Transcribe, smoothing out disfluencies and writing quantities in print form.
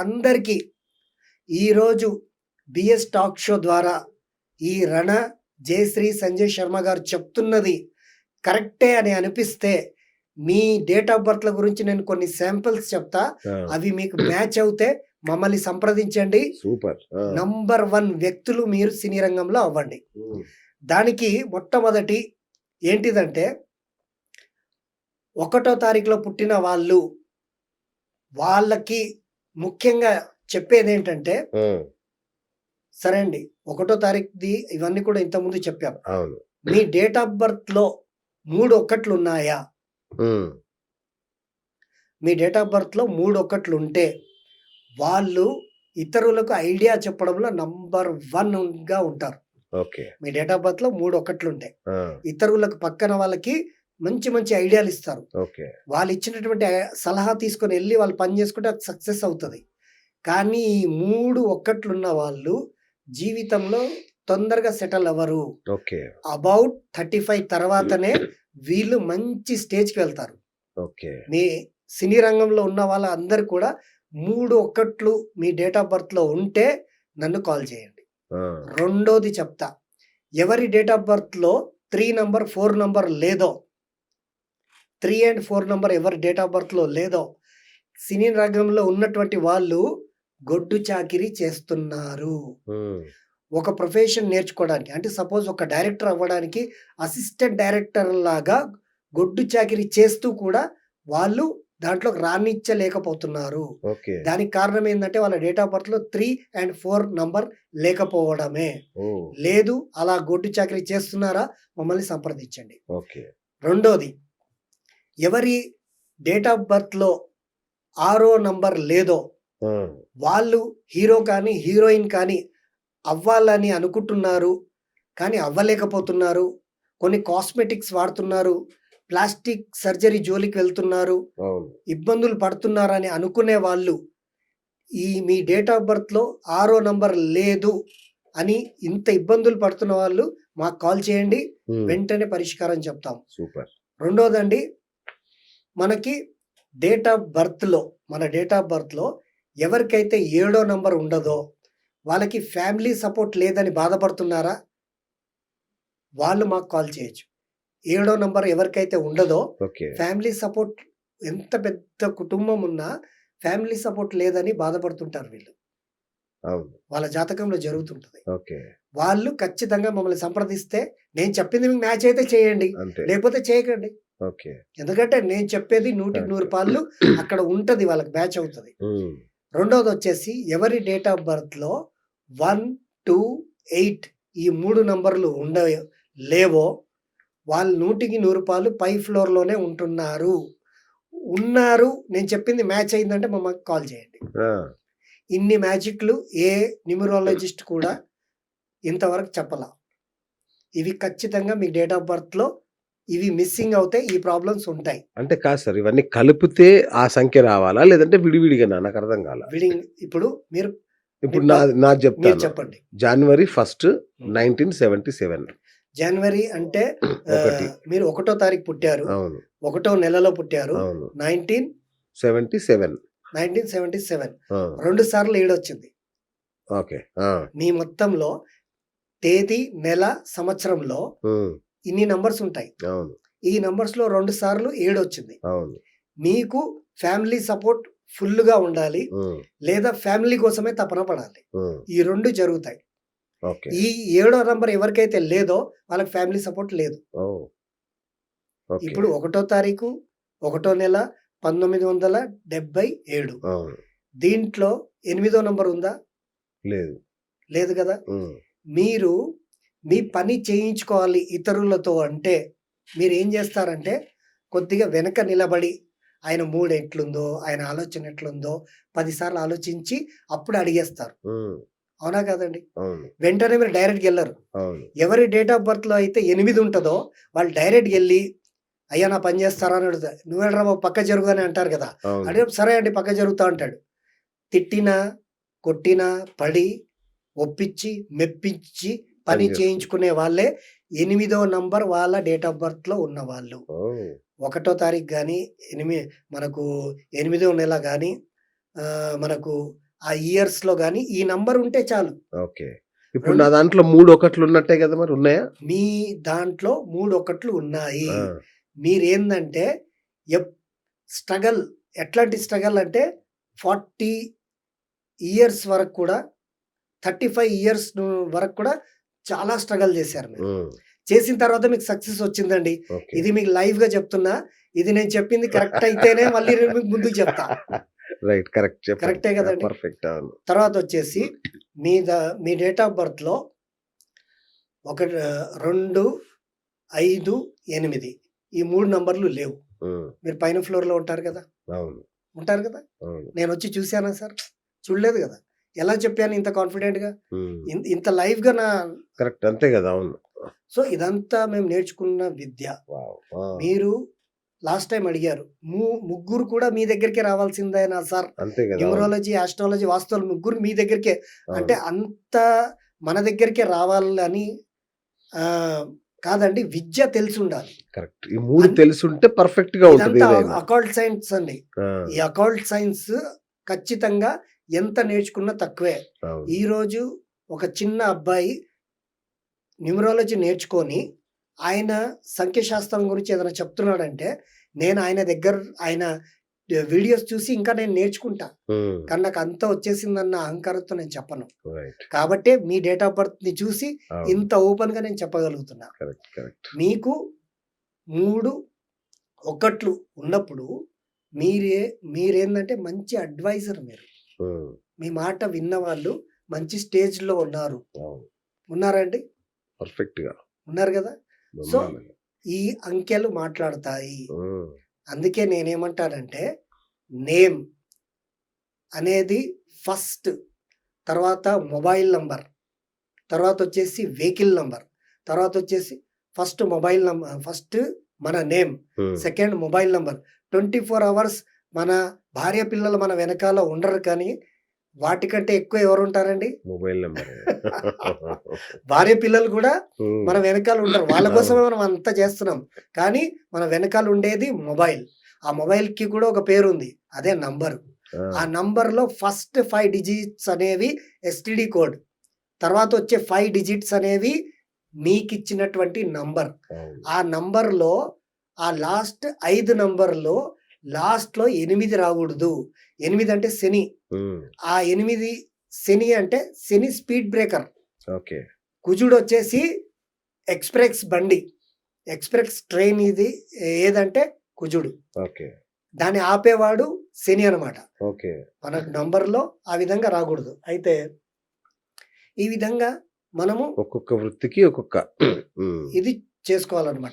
అందరికీ ఈరోజు BS talk show ద్వారా ఈ రణ జయశ్రీ సంజయ్ శర్మ గారు చెప్తున్నది కరెక్టే అని అనిపిస్తే మీ డేట్ ఆఫ్ బర్త్ల గురించి నేను కొన్ని శాంపిల్స్ చెప్తా. అవి మీకు మ్యాచ్ అవుతే మమ్మల్ని సంప్రదించండి. సూపర్. నంబర్ 1 వ్యక్తులు మీరు సినీ రంగంలో అవ్వండి. దానికి మొట్టమొదటి ఏంటిదంటే 1వ తారీఖులో పుట్టిన వాళ్ళకి ముఖ్యంగా చెప్పేది ఏంటంటే, సరే అండి 1వ తారీఖుది ఇవన్నీ కూడా ఇంతకుముందు చెప్పాం. మీ డేట్ ఆఫ్ బర్త్ లో 3 ఒక్కట్లు ఉన్నాయా? మీ డేట్ ఆఫ్ బర్త్ లో 3 ఒక్కట్లు ఉంటే వాళ్ళు ఇతరులకు ఐడియా చెప్పడంలో నంబర్ 1 గా ఉంటారు. మీ డేట్ ఆఫ్ బర్త్ లో 3 ఒక్కట్లు ఉంటాయి. ఇతరులకు పక్కన వాళ్ళకి మంచి మంచి ఐడియాలు ఇస్తారు. వాళ్ళు ఇచ్చినటువంటి సలహా తీసుకొని వెళ్ళి వాళ్ళు పని చేసుకుంటే అది సక్సెస్ అవుతుంది. కానీ ఈ 3 ఒక్కట్లు ఉన్న వాళ్ళు జీవితంలో తొందరగా సెటిల్ అవ్వరు. అబౌట్ 35 తర్వాతనే వీళ్ళు మంచి స్టేజ్కి వెళ్తారు. మీ సినీ రంగంలో ఉన్న వాళ్ళందరూ కూడా 3 ఒక్కట్లు మీ డేట్ ఆఫ్ బర్త్ లో ఉంటే నన్ను కాల్ చేయండి. రెండోది చెప్తా, ఎవరి డేట్ ఆఫ్ బర్త్ లో 3 నంబర్ 4 నంబర్ లేదో, 3 and 4 నంబర్ ఎవరి డేట్ ఆఫ్ బర్త్ లో లేదో సినీ రంగంలో ఉన్నటువంటి వాళ్ళు గొడ్డు చాకిరీ చేస్తున్నారు. ఒక ప్రొఫెషన్ నేర్చుకోవడానికి, అంటే సపోజ్ ఒక డైరెక్టర్ అవ్వడానికి అసిస్టెంట్ డైరెక్టర్ లాగా గొడ్డు చాకిరీ చేస్తూ కూడా వాళ్ళు దాంట్లో రాణించలేకపోతున్నారు. దానికి కారణం ఏంటంటే వాళ్ళ డేట్ ఆఫ్ బర్త్ లో 3 and 4 నంబర్ లేకపోవడమే. లేదు అలా గొడ్డు చాకిరీ చేస్తున్నారా, మమ్మల్ని సంప్రదించండి. రెండోది, ఎవరి డేట్ ఆఫ్ బర్త్ లో 6వ నంబర్ లేదో వాళ్ళు హీరో కానీ హీరోయిన్ కానీ అవ్వాలని అనుకుంటున్నారు, కానీ అవ్వలేకపోతున్నారు. కొన్ని కాస్మెటిక్స్ వాడుతున్నారు, ప్లాస్టిక్ సర్జరీ జోలికి వెళ్తున్నారు, ఇబ్బందులు పడుతున్నారని అనుకునే వాళ్ళు ఈ మీ డేట్ ఆఫ్ బర్త్ లో 6వ నంబర్ లేదు అని ఇంత ఇబ్బందులు పడుతున్న వాళ్ళు మాకు కాల్ చేయండి, వెంటనే పరిష్కారం చెప్తాం. రెండోదండి, మనకి డేట్ ఆఫ్ బర్త్ లో మన డేట్ ఆఫ్ బర్త్ లో ఎవరికైతే 7వ నంబర్ ఉండదో వాళ్ళకి ఫ్యామిలీ సపోర్ట్ లేదని బాధపడుతున్నారా, వాళ్ళు మాకు కాల్ చేయొచ్చు. 7వ నంబర్ ఎవరికైతే ఉండదో, ఫ్యామిలీ సపోర్ట్, ఎంత పెద్ద కుటుంబం ఉన్నా ఫ్యామిలీ సపోర్ట్ లేదని బాధపడుతుంటారు వీళ్ళు, వాళ్ళ జాతకంలో జరుగుతుంటది. వాళ్ళు ఖచ్చితంగా మమ్మల్ని సంప్రదిస్తే నేను చెప్పింది మీకు మ్యాచ్ అయితే చేయండి, లేకపోతే చేయకండి. ఎందుకంటే నేను చెప్పేది 100కి 100 పాళ్ళు అక్కడ ఉంటది, వాళ్ళకి మ్యాచ్ అవుతుంది. రెండోది వచ్చేసి ఎవరి డేట్ ఆఫ్ బర్త్ లో 1, 2, 8 ఈ 3 నంబర్లు లేవో వాళ్ళు 100కి 100 పాళ్ళు పై ఫ్లోర్ లోనే ఉన్నారు. నేను చెప్పింది మ్యాచ్ అయిందంటే మమ్మల్ని కాల్ చేయండి. ఇన్ని మ్యాజిక్లు ఏ న్యూమరాలజిస్ట్ కూడా ఇంతవరకు చెప్పలా. ఇవి ఖచ్చితంగా మీ డేట్ ఆఫ్ బర్త్ లో ఇవి మిస్సింగ్ అవుతే ఈ ప్రాబ్లమ్స్ ఉంటాయి. అంటే కాదు సార్, ఇవన్నీ కలిపితే ఆ సంఖ్య రావాలా, లేదంటే విడివిడిగా? నాకు అర్థం కాల. ఇప్పుడు మీరు నాకు చెప్తాను, చెప్పండి. జనవరి 1, 1977. జనవరి అంటే మీరు 1వ తారీఖు పుట్టారు, 1వ నెలలో పుట్టారు. 1977 2 సార్లు 7 వచ్చింది. మీ మొత్తంలో తేదీ, నెల, సంవత్సరంలో ఇన్ని నంబర్స్ ఉంటాయి. ఈ నంబర్స్ లో 2 సార్లు 7 వచ్చింది. మీకు ఫ్యామిలీ సపోర్ట్ ఫుల్ గా ఉండాలి, లేదా ఫ్యామిలీ కోసమే తపన పడాలి. ఈ 2 జరుగుతాయి. ఈ 7వ నంబర్ ఎవరికైతే లేదో వాళ్ళకి ఫ్యామిలీ సపోర్ట్ లేదు. ఇప్పుడు 1వ తారీఖు 1వ నెల 1977, దీంట్లో 8వ నంబర్ ఉందా? లేదు కదా. మీరు మీ పని చేయించుకోవాలి ఇతరులతో అంటే మీరు ఏం చేస్తారంటే కొద్దిగా వెనక నిలబడి ఆయన మూడ్ ఎట్లుందో, ఆయన ఆలోచన ఎట్లుందో 10 సార్లు ఆలోచించి అప్పుడు అడిగేస్తారు. అవునా కదండి? వెంటనే మీరు డైరెక్ట్గా వెళ్ళరు. ఎవరి డేట్ ఆఫ్ బర్త్ లో అయితే 8 ఉంటుందో వాళ్ళు డైరెక్ట్గా వెళ్ళి అయ్యా నా పని చేస్తారా అని అడుగుతా. నువ్వేళ్ళరా బాబు పక్క జరుగు అని అంటారు కదా. అంటే సరే అండి పక్క జరుగుతా అంటాడు. తిట్టినా కొట్టినా పడి ఒప్పించి మెప్పించి పని చేయించుకునే వాళ్ళే 8వ నంబర్ వాళ్ళ డేట్ ఆఫ్ బర్త్ లో ఉన్న వాళ్ళు. 1వ తారీఖు కానీ మనకు 8వ నెల కానీ మనకు ఆ ఇయర్స్ లో గానీ ఈ నంబర్ ఉంటే చాలు. ఓకే. ఇప్పుడు నా దాంట్లో 3 ఒకట్లు ఉన్నట్టే కదా మరి, ఉన్నాయా? మీ దాంట్లో 3 ఒకట్లు ఉన్నాయి. ఆ! మీరేందంటే స్ట్రగల్, ఎట్లాంటి స్ట్రగల్ అంటే 40 ఇయర్స్ వరకు కూడా 35 ఇయర్స్ వరకు కూడా చాలా స్ట్రగల్ చేశారు మీరు. హ్మ్. చేసిన తర్వాత మీకు సక్సెస్ వచ్చిందండి. ఓకే. ఇది మీకు లైవ్‌గా చెప్తున్నా. ఇది నేను చెప్పింది కరెక్ట్ అయితేనే మళ్ళీ నేను మీకు ముందుకు చెప్తా. రైట్. కరెక్ట్. చెప్పండి. కరెక్టే కదండీ! పర్ఫెక్ట్. అవును. తర్వాత వచ్చేసి మీ డేట్ ఆఫ్ బర్త్‌లో 2, 5, 8 ఈ 3 నంబర్‌లు లేవు. హ్మ్. మీరు పైన ఫ్లోర్‌లో ఉంటారు కదా! అవును. ఉంటారు కదా! అవును. నేనొచ్చి చూసానా సార్? చూడలేదు కదా! ఎలా చెప్పాను ఇంత కాన్ఫిడెంట్‌గా? హ్మ్. ఇంత లైవ్‌గా కరెక్ట్. అంతే కదా! అవును. సో, ఇదంతా మేము నేర్చుకున్న విద్య. వావ్! ఆ! మీరు లాస్ట్ టైమ్ అడిగారు. ముగ్గురు కూడా మీ దగ్గరికే రావాల్సిందేనా సార్? అంతే కదా! అవును. న్యూమరాలజీ, ఆస్ట్రాలజీ, వాస్తువులు ముగ్గురు మీ దగ్గరికే. అంటే అవును. అంత మన దగ్గరికే రావాలని కాదండి. విద్య తెలిసుండాలి. కరెక్ట్. ఈ 3 తెలుసుంటే పర్ఫెక్ట్‌గా ఉంటది ఇదంతా ఏదైనా. అకల్ట్ సైన్స్ అండి. ఆ! ఈ అకల్ట్ సైన్స్ ఖచ్చితంగా ఎంత నేర్చుకున్నా తక్కువే. అవును. ఈరోజు ఒక చిన్న అబ్బాయి న్యూమరాలజీ నేర్చుకొని, ఆయన సంఖ్యాశాస్త్రం గురించి ఏదైనా చెప్తున్నాడంటే, నేను ఆయన వీడియోస్ చూసి ఇంకా నేను నేర్చుకుంటా. హ్మ్. కానీ నాకు అంతా వచ్చేసిందన్న అహంకారంతో నేను చెప్పను. రైట్. కాబట్టే మీ డేట్ ఆఫ్ బర్త్‌ని చూసి అవును. ఇంత ఓపెన్‌గా నేను చెప్పగలుగుతున్నా. కరెక్ట్. కరెక్ట్. మీకు 3 ఒకట్లు ఉన్నప్పుడు మీరేందంటే మంచి అడ్వైజర్ మీరు. హ్మ్. మీ మాట విన్నవాళ్ళు మంచి స్టేజ్‌లో ఉన్నారు. అవును. ఉన్నారా అండి? పర్ఫెక్ట్‌గా. ఉన్నారు గదా! సో, ఉండాలి. ఈ అంకెలు మాట్లాడతాయి. హ్మ్. అందుకే నేనేమంటానంటే, నేమ్ అనేది ఫస్ట్, తర్వాత మొబైల్ నంబర్, తర్వాతొచ్చేసి వెహికల్ నంబర్, తర్వాతొచ్చేసి ఫస్ట్ మన నేమ్, హ్మ్. Second mobile number. 24 అవర్స్ మన భార్య పిల్లలు మన వెనకాల ఉండరు కానీ, వాటికంటే ఎక్కువ ఎవరుంటారండి? మొబైల్ నంబరే. భార్య పిల్లలు కూడా హ్మ్. మన వెనకాల ఉండరు. వాళ్ళ అవును. కోసమే మనం అంతా చేస్తున్నాం. కానీ మన వెనకాల ఉండేది మొబైల్. ఆ మొబైల్‌కి కూడా ఒక పేరుంది. అదే నంబరు. ఆ ఆ! నంబర్‌లో ఫస్ట్ 5 డిజిట్స్ అనేవి ఎస్టీడీ కోడ్. తర్వాత వచ్చే 5 డిజిట్స్ అనేవి మీకిచ్చినటువంటి నంబర్. అవును. ఆ నంబర్‌లో ఆ లాస్ట్ 5 నంబర్‌లో లాస్ట్‌లో 8 రాకూడదు. 8 అంటే శని. హ్మ్. ఆ 8 శని అంటే శని స్పీడ్ బ్రేకర్. ఓకే. కుజుడొచ్చేసి ఎక్స్‌ప్రెస్ బండి. ఎక్స్‌ప్రెస్ ట్రైన్ ఇది ఏదంటే కుజుడు. ఓకే. దాన్ని ఆపేవాడు శని అనమాట. ఓకే. మనకు నంబర్‌లో ఆ విధంగా రాకూడదు. అయితే ఈ విధంగా మనము ఒక్కొక్క వృత్తికి ఒక్కొక్క. హ్మ్. ఇది చేసుకోవాలనమాట.